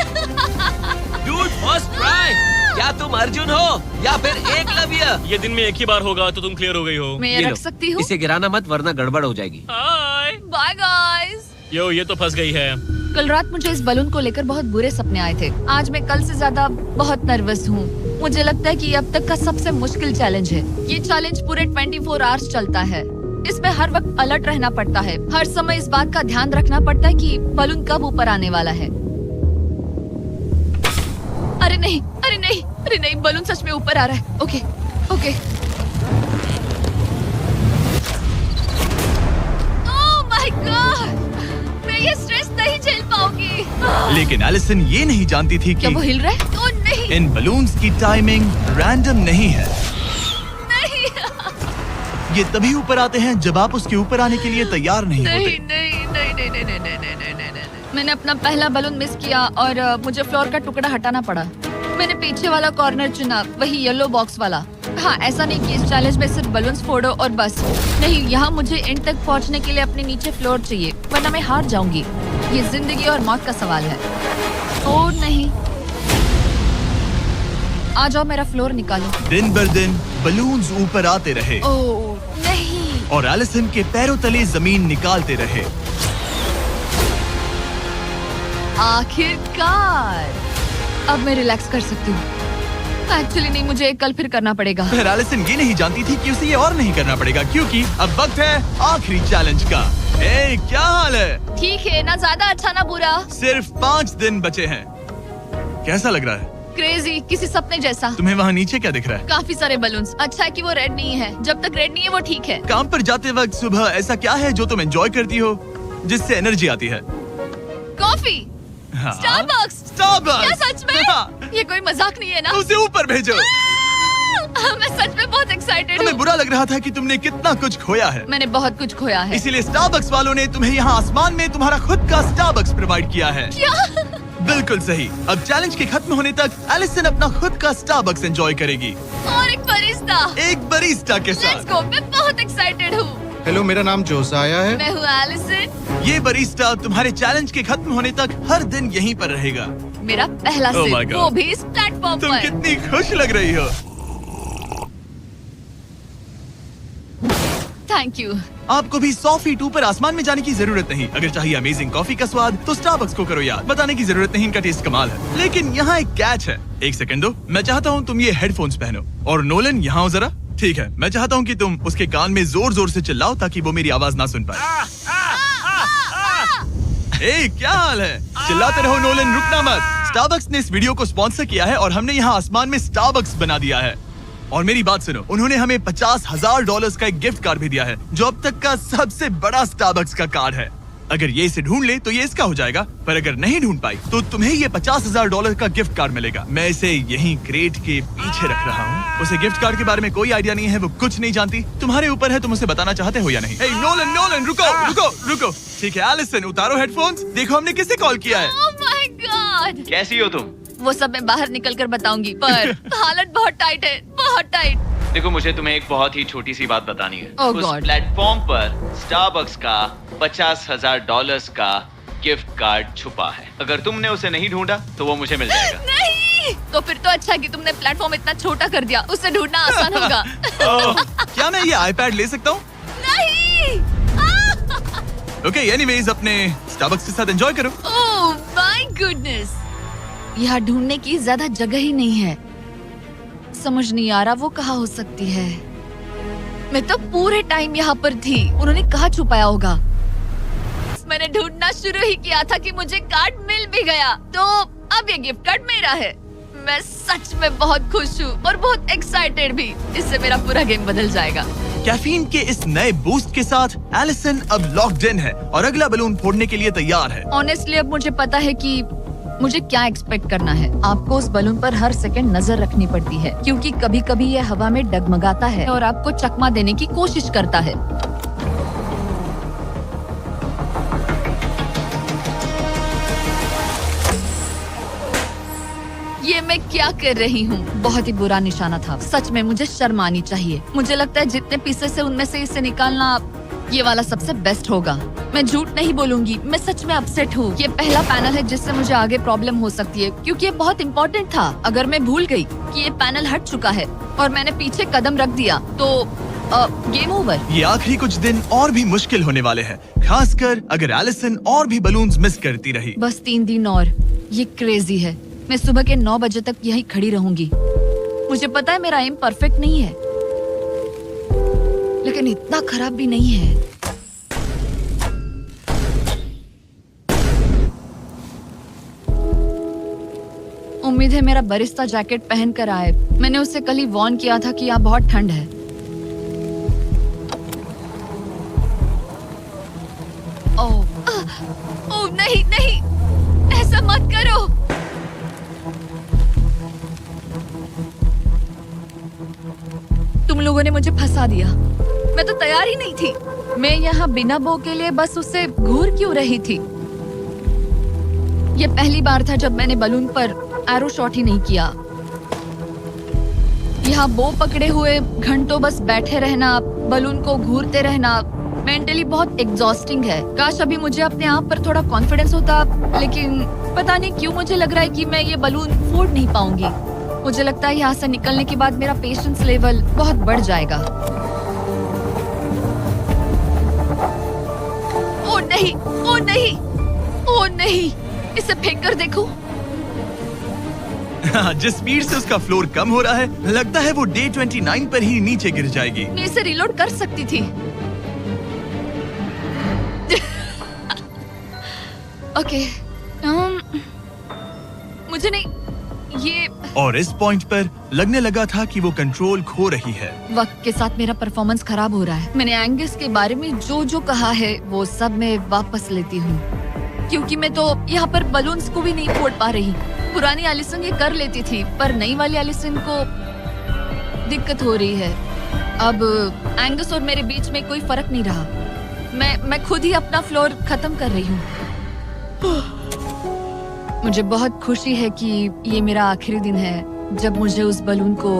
Dude, first try. क्या तुम अर्जुन हो या फिर एकलव्य? ये दिन में एक ही बार होगा तो तुम क्लियर हो गई हो। मैं ये ये रख लो, सकती हूँ? इसे गिराना मत वरना गड़बड़ हो जाएगी। हाय। Bye guys. यो, ये तो फंस गई है। कल रात मुझे इस बलून को लेकर बहुत बुरे सपने आए थे। आज मैं कल से ज्यादा बहुत नर्वस हूँ। मुझे लगता है कि ये अब तक का सबसे मुश्किल चैलेंज है। ये चैलेंज पूरे 24 आवर्स चलता है। इसमें हर वक्त अलर्ट रहना पड़ता है। हर समय इस बात का ध्यान रखना पड़ता है कि बलून कब ऊपर आने वाला है। अरे नहीं, अरे नहीं, अरे नहीं, बलून सच में ऊपर आ रहा है। Okay okay. Oh my God, मैं ये स्ट्रेस नहीं झेल पाऊंगी। लेकिन एलिसन ये नहीं जानती थी क्या कि वो हिल रहा है? ओह नहीं, इन बलून्स की टाइमिंग रैंडम नहीं है। नहीं, ये तभी ऊपर आते हैं जब आप उसके ऊपर आने के लिए तैयार नहीं नहीं, होते। नहीं, नहीं, नहीं, नहीं, नहीं, नहीं, नहीं, नहीं, नहीं, नहीं। मैंने अपना पहला बलून मिस किया और मुझे फ्लोर का टुकड़ा हटाना पड़ा। मैंने पीछे वाला कॉर्नर चुना, वही येलो बॉक्स वाला। हाँ, ऐसा नहीं कि इस चैलेंज में सिर्फ बलून्स फोड़ो और बस। नहीं, यहाँ मुझे एंड तक पहुँचने के लिए अपने नीचे फ्लोर चाहिए, वरना मैं हार जाऊंगी। ये जिंदगी और मौत का सवाल है। ओ नहीं, आ जाओ, मेरा फ्लोर निकालो। दिन बर दिन बलून्स ऊपर आते रहे ओ नहीं, और एलिसन के पैरों तले जमीन निकालते रहे। आखिरकार अब मैं रिलैक्स कर सकती हूँ। एक्चुअली नहीं, मुझे कल फिर करना पड़ेगा। फिर एलिसन ये नहीं जानती थी कि उसे ये और नहीं करना पड़ेगा, क्योंकि अब वक्त है आखिरी चैलेंज का। ए, क्या हाल है? ठीक है, ना ज्यादा अच्छा ना बुरा। सिर्फ 5 दिन बचे हैं। कैसा लग रहा है? क्रेजी, किसी सपने जैसा। तुम्हें वहाँ नीचे क्या दिख रहा है? काफी सारे बलून्स। अच्छा है कि वो रेड नहीं है। जब तक रेड नहीं है वो ठीक है। काम पर जाते वक्त सुबह ऐसा क्या है जो तुम एंजॉय करती हो, जिससे एनर्जी आती है? कॉफी। हाँ। स्टारबक्स। स्टारबक्स। क्या सच में? हाँ। ये कोई मजाक नहीं है ना? उसे ऊपर भेजो। मैं सच में बहुत एक्साइटेड हमें हूँ। बुरा लग रहा था कि तुमने कितना कुछ खोया है। मैंने बहुत कुछ खोया है। इसीलिए स्टारबक्स वालों ने तुम्हें यहाँ आसमान में तुम्हारा खुद का स्टारबक्स प्रोवाइड किया है। क्या? बिल्कुल सही। अब चैलेंज के खत्म होने तक एलिसन अपना खुद का स्टारबक्स एंजॉय करेगी, और एक बरिस्ता। एक बरिस्टा के लेट्स साथ। गो, मैं बहुत एक्साइटेड हूँ। हेलो, मेरा नाम जोसाया है। मैं हूँ एलिसन। ये बरिस्टा तुम्हारे चैलेंज के खत्म होने तक हर दिन यहीं पर रहेगा। मेरा पहला Oh my सिप, God. वो भी इस प्लेटफॉर्म तुम पर। कितनी खुश लग रही हो। Thank you. आपको भी 100 फीट ऊपर आसमान में जाने की जरूरत नहीं। अगर चाहिए अमेजिंग कॉफी का स्वाद तो स्टारबक्स को करो याद। बताने की जरूरत नहीं, इनका टेस्ट कमाल है। लेकिन यहाँ एक कैच है। एक सेकंड दो, मैं चाहता हूँ तुम ये हेडफोन्स पहनो। और नोलन, यहाँ आओ जरा। ठीक है, मैं चाहता हूँ कि तुम उसके कान में जोर जोर से चिल्लाओ ताकि वो मेरी आवाज ना सुन पाए। ए, क्या हाल है? चिल्लाते रहो नोलन, रुकना मत। स्टारबक्स ने इस वीडियो को स्पॉन्सर किया है और हमने यहाँ आसमान में स्टारबक्स बना दिया है। और मेरी बात सुनो, उन्होंने हमें $50,000 का एक गिफ्ट कार्ड भी दिया है, जो अब तक का सबसे बड़ा स्टारबक्स का कार्ड है। अगर ये इसे ढूंढ ले तो ये इसका हो जाएगा, पर अगर नहीं ढूंढ पाई तो तुम्हें ये $50,000 का गिफ्ट कार्ड मिलेगा। मैं इसे यहीं क्रेट के पीछे रख रहा हूँ। उसे गिफ्ट कार्ड के बारे में कोई आइडिया नहीं है, वो कुछ नहीं जानती। तुम्हारे ऊपर है, तुम उसे बताना चाहते हो या नहीं। हे नोलन, नोलन, रुको रुको रुको। ठीक है एलिसन, उतारो हेडफोन्स। देखो हमने किसे कॉल किया है। Oh my God. कैसी हो तुम? वो सब मैं बाहर निकल कर बताऊंगी, पर हालत बहुत टाइट है, बहुत टाइट। देखो, मुझे तुम्हें एक बहुत ही छोटी सी बात बतानी है। Oh उस God. प्लेटफॉर्म पर स्टारबक्स का $50,000 का गिफ्ट कार्ड छुपा है। अगर तुमने उसे नहीं ढूंढा तो वो मुझे मिल जाएगा। नहीं, तो फिर तो अच्छा है कि तुमने प्लेटफॉर्म इतना छोटा कर दिया, उसे ढूंढना आसान होगा। क्या मैं ये आईपैड ले सकता हूँ? नहीं। ओके, एनीवेज अपने स्टारबक्स के साथ एंजॉय करो। ओह माय गुडनेस, यहाँ ढूंढने की ज्यादा जगह ही नहीं है। समझ नहीं आ रहा वो कहाँ हो सकती है। मैं तो पूरे टाइम यहाँ पर थी, उन्होंने कहाँ छुपाया होगा। मैंने ढूंढना शुरू ही किया था कि मुझे कार्ड मिल भी गया, तो अब ये गिफ्ट कार्ड मेरा है। मैं सच में बहुत खुश हूँ और बहुत एक्साइटेड भी। इससे मेरा पूरा गेम बदल जाएगा। कैफीन के इस नए बूस्ट के साथ एलिसन अब लॉक्ड इन है और अगला बलून फोड़ने के लिए तैयार है। ऑनेस्टली अब मुझे पता है कि मुझे क्या एक्सपेक्ट करना है। आपको उस बलून पर हर सेकंड नजर रखनी पड़ती है, क्योंकि कभी कभी ये हवा में डगमगाता है और आपको चकमा देने की कोशिश करता है। ये मैं क्या कर रही हूँ? बहुत ही बुरा निशाना था। सच में मुझे शर्म आनी चाहिए। मुझे लगता है जितने पीसेस है उनमें से इसे निकालना ये वाला सबसे बेस्ट होगा। मैं झूठ नहीं बोलूंगी, मैं सच में अपसेट हूँ। ये पहला पैनल है जिससे मुझे आगे प्रॉब्लम हो सकती है, क्योंकि ये बहुत इम्पोर्टेंट था। अगर मैं भूल गई कि ये पैनल हट चुका है और मैंने पीछे कदम रख दिया तो गेम ओवर। ये आखिरी कुछ दिन और भी मुश्किल होने वाले हैं, खासकर अगर एलिसन और भी बलून्स मिस करती रही। बस 3 दिन और। ये क्रेजी है। मैं सुबह के 9 बजे तक यहीं खड़ी रहूंगी। मुझे पता है मेरा एम परफेक्ट नहीं है, लेकिन इतना खराब भी नहीं है। उम्मीद है मेरा बरिस्ता जैकेट पहन कर आए। मैंने उससे कल ही वार्न किया था कि यहाँ बहुत ठंड है। ओह नहीं नहीं, ऐसा मत करो। तुम लोगों ने मुझे फंसा दिया। मैं तो तैयार ही नहीं थी। मैं यहाँ बिना बो के लिए बस उससे घूर क्यों रही थी? ये पहली बार था जब मैंने बलून पर एरो शॉट ही नहीं किया। यहाँ बो पकड़े हुए घंटों बस बैठे रहना, बलून को घूरते रहना, मेंटली बहुत एग्जॉस्टिंग है। काश अभी मुझे अपने आप पर थोड़ा कॉन्फिडेंस होता, लेकिन पता नहीं क्यों मुझे लग रहा है कि मैं ये बलून फोड़ नहीं पाऊंगी। मुझे लगता है यहाँ से निकलने के बाद मेरा पेशेंस लेवल बहुत बढ़ जाएगा। ओ नहीं, ओ नहीं, ओ नहीं, इसे फेंक कर देखो। जिस स्पीड से उसका फ्लोर कम हो रहा है, लगता है वो डे 29 पर ही नीचे गिर जाएगी। मैं इसे रिलोड कर सकती थी। ओके, मुझे नहीं, ये और इस पॉइंट पर लगने लगा था कि वो कंट्रोल खो रही है। वक्त के साथ मेरा परफॉर्मेंस खराब हो रहा है। मैंने एंगस के बारे में जो जो कहा है वो सब मैं वापस लेती हूँ, क्योंकि मैं तो यहाँ पर बलून्स को भी नहीं फोड़ पा रही। पुरानी एलिसन ये कर लेती थी, पर नई वाली एलिसन को दिक्कत हो रही है। अब एंगस और मेरे बीच में कोई फर्क नहीं रहा। मैं खुद ही अपना फ्लोर खत्म कर रही हूँ। मुझे बहुत खुशी है कि ये मेरा आखिरी दिन है जब मुझे उस बलून को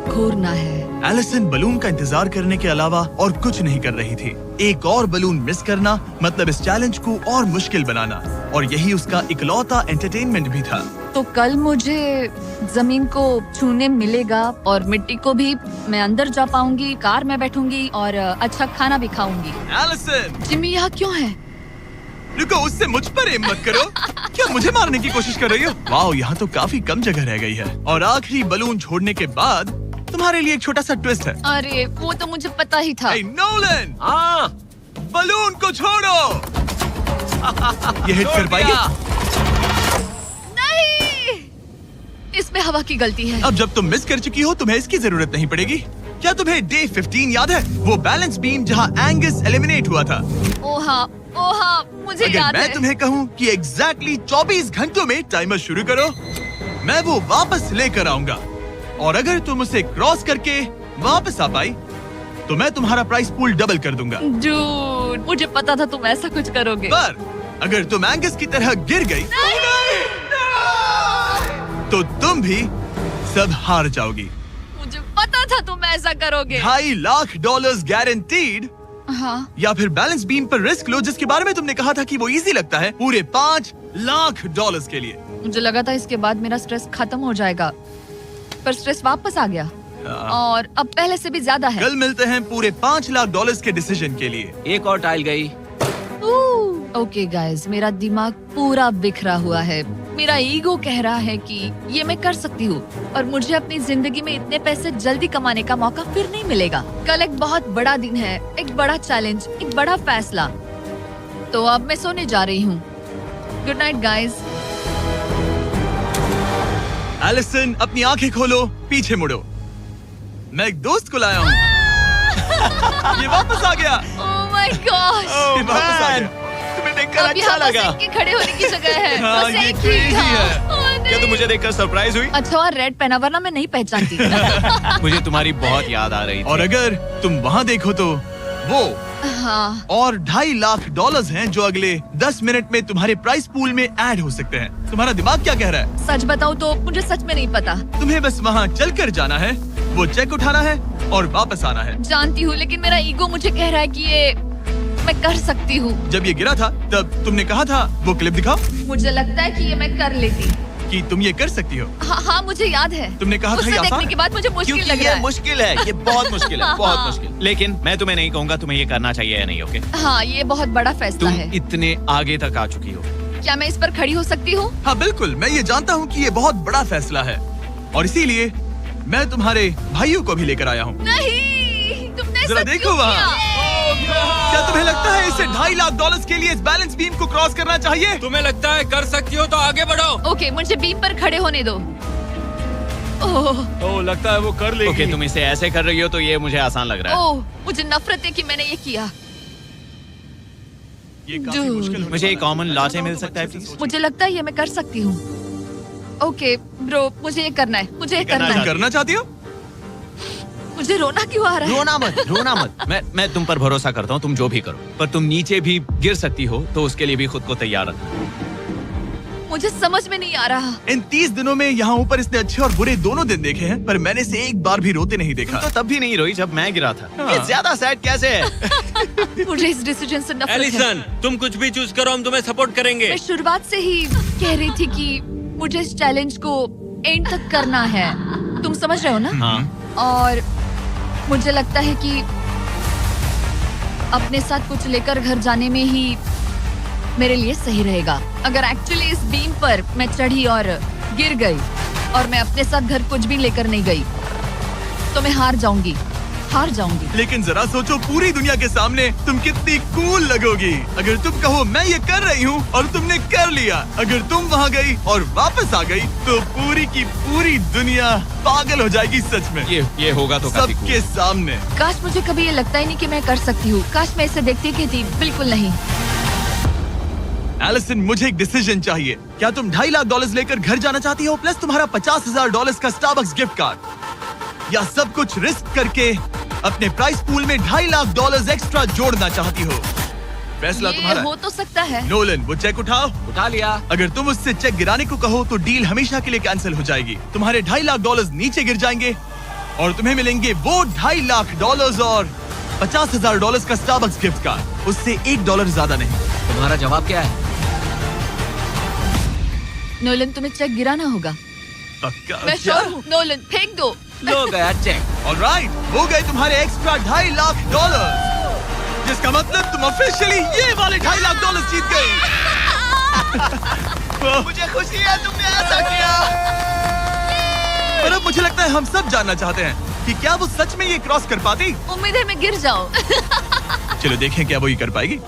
खोरना है। एलिसन बलून का इंतजार करने के अलावा और कुछ नहीं कर रही थी। एक और बलून मिस करना मतलब इस चैलेंज को और मुश्किल बनाना, और यही उसका इकलौता एंटरटेनमेंट भी था। तो कल मुझे जमीन को छूने मिलेगा और मिट्टी को भी। मैं अंदर जा पाऊंगी, कार में बैठूंगी और अच्छा खाना भी खाऊंगी। एलिसन, जिमी यहाँ क्यों है? रुको, उससे मुझ पर एम मत करो। क्या मुझे मारने की कोशिश कर रही हो? वाओ, यहाँ तो काफी कम जगह रह गई है। और आखिरी बलून छोड़ने के बाद तुम्हारे लिए एक छोटा सा ट्विस्ट है। अरे वो तो मुझे पता ही था। Hey, Nolan! हाँ, बलून को छोड़ो। ये हिट कर पाएगी? नहीं, इसमें हवा की गलती है। अब जब तुम मिस कर चुकी हो, तुम्हें इसकी जरूरत नहीं पड़ेगी। क्या तुम्हें डे 15 याद है? वो बैलेंस बीम जहाँ एंगस एलिमिनेट हुआ था। ओ हाँ, मुझे अगर याद मैं है। तुम्हें कहूँ कि एग्जैक्टली 24 घंटों में टाइमर शुरू करो, मैं वो वापस लेकर आऊंगा। और अगर तुम उसे क्रॉस करके वापस आ पाई, तो मैं तुम्हारा प्राइस पूल डबल कर दूंगा। डूड, मुझे पता था तुम ऐसा कुछ करोगे। पर अगर तुम एंगस की तरह गिर गई, तो तुम भी सब हार जाओगी। मुझे पता था तुम ऐसा करोगे। $2.5 लाख गारंटीड। हाँ, या फिर बैलेंस बीम पर रिस्क लो, जिसके बारे में तुमने कहा था कि वो इजी लगता है, पूरे $5 लाख के लिए। मुझे लगा था इसके बाद मेरा स्ट्रेस खत्म हो जाएगा, पर स्ट्रेस वापस आ गया और अब पहले से भी ज्यादा है। कल मिलते हैं पूरे $5 लाख के डिसीजन के लिए। एक और टाइल गई। ओके गाइस, मेरा दिमाग पूरा बिखरा हुआ है। मेरा ईगो कह रहा है कि ये मैं कर सकती हूँ और मुझे अपनी जिंदगी में इतने पैसे जल्दी कमाने का मौका फिर नहीं मिलेगा। कल एक बहुत बड़ा दिन है, एक बड़ा चैलेंज, एक बड़ा फैसला। तो अब मैं सोने जा रही हूँ। Good night guys. एलिसन, अपनी आंखें खोलो, पीछे मुड़ो। मैं एक दोस्त को लाया हूँ। ये वापस आ गया। Oh my God. ये वापस आ गया। तुम्हें देखकर अब अच्छा यहाँ बस लगा। इनके खड़े होने की जगह है। हाँ, बस ये एक ही crazy था। है। ओह, नहीं। क्या तुम मुझे देखकर सरप्राइज हुई? अच्छा और रेड पहना, वरना मैं नहीं पहचानती। मुझे तुम्हारी बहुत याद आ रही थी। और अगर तुम वहाँ देखो तो वो हाँ, और $2.5 लाख हैं जो अगले 10 मिनट में तुम्हारे प्राइस पूल में ऐड हो सकते हैं। तुम्हारा दिमाग क्या कह रहा है? सच बताऊँ तो मुझे सच में नहीं पता। तुम्हें बस वहाँ चलकर जाना है, वो चेक उठाना है और वापस आना है। जानती हूँ, लेकिन मेरा ईगो मुझे कह रहा है कि ये मैं कर सकती हूँ। जब ये गिरा था तब तुमने कहा था, वो क्लिप दिखाओ, मुझे लगता है कि ये मैं कर लेती। कि तुम ये कर सकती हो। हाँ हाँ, मुझे याद है। तुमने कहा था उसे ये आसान देखने है। के बाद मुझे मुश्किल क्योंकि लग ये रहा है। मुश्किल है, ये बहुत मुश्किल है, बहुत मुश्किल। लेकिन मैं तुम्हें नहीं कहूंगा तुम्हें ये करना चाहिए या नहीं, ओके? हाँ, ये बहुत बड़ा फैसला तुम है। इतने आगे तक आ चुकी हो। क्या मैं इस पर खड़ी हो सकती हूँ? हाँ बिल्कुल, मैं ये जानता हूँ कि ये बहुत बड़ा फैसला है और इसीलिए मैं तुम्हारे भाइयों को भी लेकर आया हूँ। नहीं, तुमने जरा ऐसा देखो क्यों वहाँ। किया? क्या तुम्हें लगता है इसे $2.5 लाख के लिए इस बैलेंस बीम को क्रॉस करना चाहिए? तुम्हें लगता है कर सकती हो तो आगे बढ़ो। ओके, मुझे बीम पर खड़े होने दो। ओह, तो लगता है वो कर लेगी। ओके, तुम इसे ऐसे कर रही हो तो ये मुझे आसान लग रहा है। ओह, मुझे नफरत है कि मैंने ये किया। ये काफी Dude. मुश्किल होने मुझे एक वाला है। कॉमन लॉटे मिल सकता है प्लीज? मुझे लगता है ये मैं कर सकती हूँ। ओके ब्रो, मुझे ये करना है, मुझे ये करना तुम है। करना चाहती हो? मुझे रोना क्यों आ रहा है? रोना मत, रोना मत। मैं तुम पर भरोसा करता हूँ, तुम जो भी करो, पर तुम नीचे भी गिर सकती हो, तो उसके लिए भी खुद को तैयार रखना। मुझे समझ में नहीं आ रहा। इन 30 दिनों में यहाँ ऊपर इसने अच्छे और बुरे दोनों दिन देखे हैं, पर मैंने इसे एक बार भी रोते नहीं देखा। तो तब भी नहीं रोई जब मैं गिरा था। हाँ। ये ज्यादा सैड कैसे है? मुझे इस डिसीजन से नफरत है। एलिसन, तुम कुछ भी चूज करो, हम तुम्हें सपोर्ट करेंगे। मैं शुरुआत से ही कह रही थी कि मुझे इस चैलेंज को एंड तक करना है। तुम समझ रहे हो ना? हाँ। और मुझे लगता है कि अपने साथ कुछ लेकर घर जाने में ही मेरे लिए सही रहेगा। अगर एक्चुअली इस बीम पर मैं चढ़ी और गिर गई और मैं अपने साथ घर कुछ भी लेकर नहीं गई तो मैं हार जाऊंगी। लेकिन जरा सोचो, पूरी दुनिया के सामने तुम कितनी कूल लगोगी अगर तुम कहो मैं ये कर रही हूँ और तुमने कर लिया। अगर तुम वहाँ गई और वापस आ गई तो पूरी की पूरी दुनिया पागल हो जाएगी। सच में ये होगा तो काफी सबके सामने। काश मुझे कभी ये लगता ही नहीं कि मैं कर सकती हूँ। काश मैं इसे देखती कहती बिल्कुल नहीं। एलिसन, मुझे एक डिसीजन चाहिए। क्या तुम $2.5 लाख लेकर घर जाना चाहती हो प्लस तुम्हारा $50,000 का स्टारबक्स गिफ्ट कार्ड, या सब कुछ रिस्क करके अपने प्राइस पूल में $2.5 लाख एक्स्ट्रा जोड़ना चाहती हो? फैसला तुम्हारा हो तो सकता है। नोलन, वो चेक उठाओ। उठा लिया। अगर तुम उससे चेक गिराने को कहो तो डील हमेशा के लिए कैंसिल हो जाएगी। तुम्हारे $2.5 लाख नीचे गिर जाएंगे और तुम्हें मिलेंगे वो $2.5 लाख और $50,000 का स्टारबक्स गिफ्ट कार्ड। उससे $1 ज्यादा नहीं। तुम्हारा जवाब क्या है? नोलन, तुम्हें चेक गिराना होगा। पक्का? मैं श्योर हूँ। नोलन, फेंक दो। लो गया चेक। ऑलराइट, हो गए तुम्हारे एक्स्ट्रा $2.5 लाख, जिसका मतलब तुम ऑफिशियली ये वाले $2.5 लाख जीत गई। मुझे खुशी है तुमने ऐसा किया। पर अब मुझे लगता है हम सब जानना चाहते हैं कि क्या वो सच में ये क्रॉस कर पाती। उम्मीद है मैं गिर जाऊं। चलो देखें क्या वो ये कर पाएगी।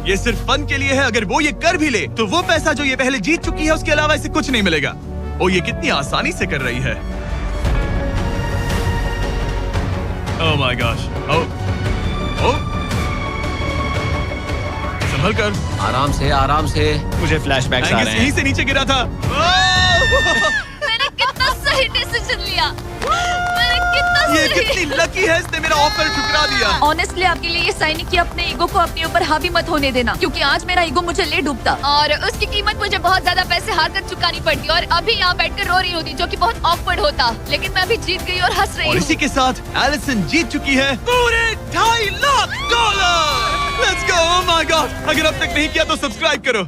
ये सिर्फ फन के लिए है। अगर वो ये कर भी ले तो वो पैसा जो ये पहले जीत चुकी है उसके अलावा इसे कुछ नहीं मिलेगा। ओ, ये कितनी आसानी से कर रही है। ओह माय गॉश। ओह, संभल कर। आराम से। मुझे फ्लैशबैक्स आ रहे यहीं हैं। से नीचे गिरा था। मैंने कितना सही डिसीजन लिया। ये कितनी लकी है, इसने मेरा ऑफर ठुकरा दिया। ऑनेस्टली आपके लिए ये साइन कि अपने ईगो को अपने ऊपर हावी मत होने देना, क्योंकि आज मेरा ईगो मुझे ले डूबता और उसकी कीमत मुझे बहुत ज्यादा पैसे हार कर चुकानी पड़ती और अभी यहाँ बैठकर रो रही होती, जो कि बहुत ऑकवर्ड होता। लेकिन मैं अभी जीत गई और हंस रही और हूँ। इसी के साथ एलिसन जीत चुकी है पूरे $2.5 lakh. Let's go. Oh my God, अगर अब तक नहीं किया तो सब्सक्राइब करो।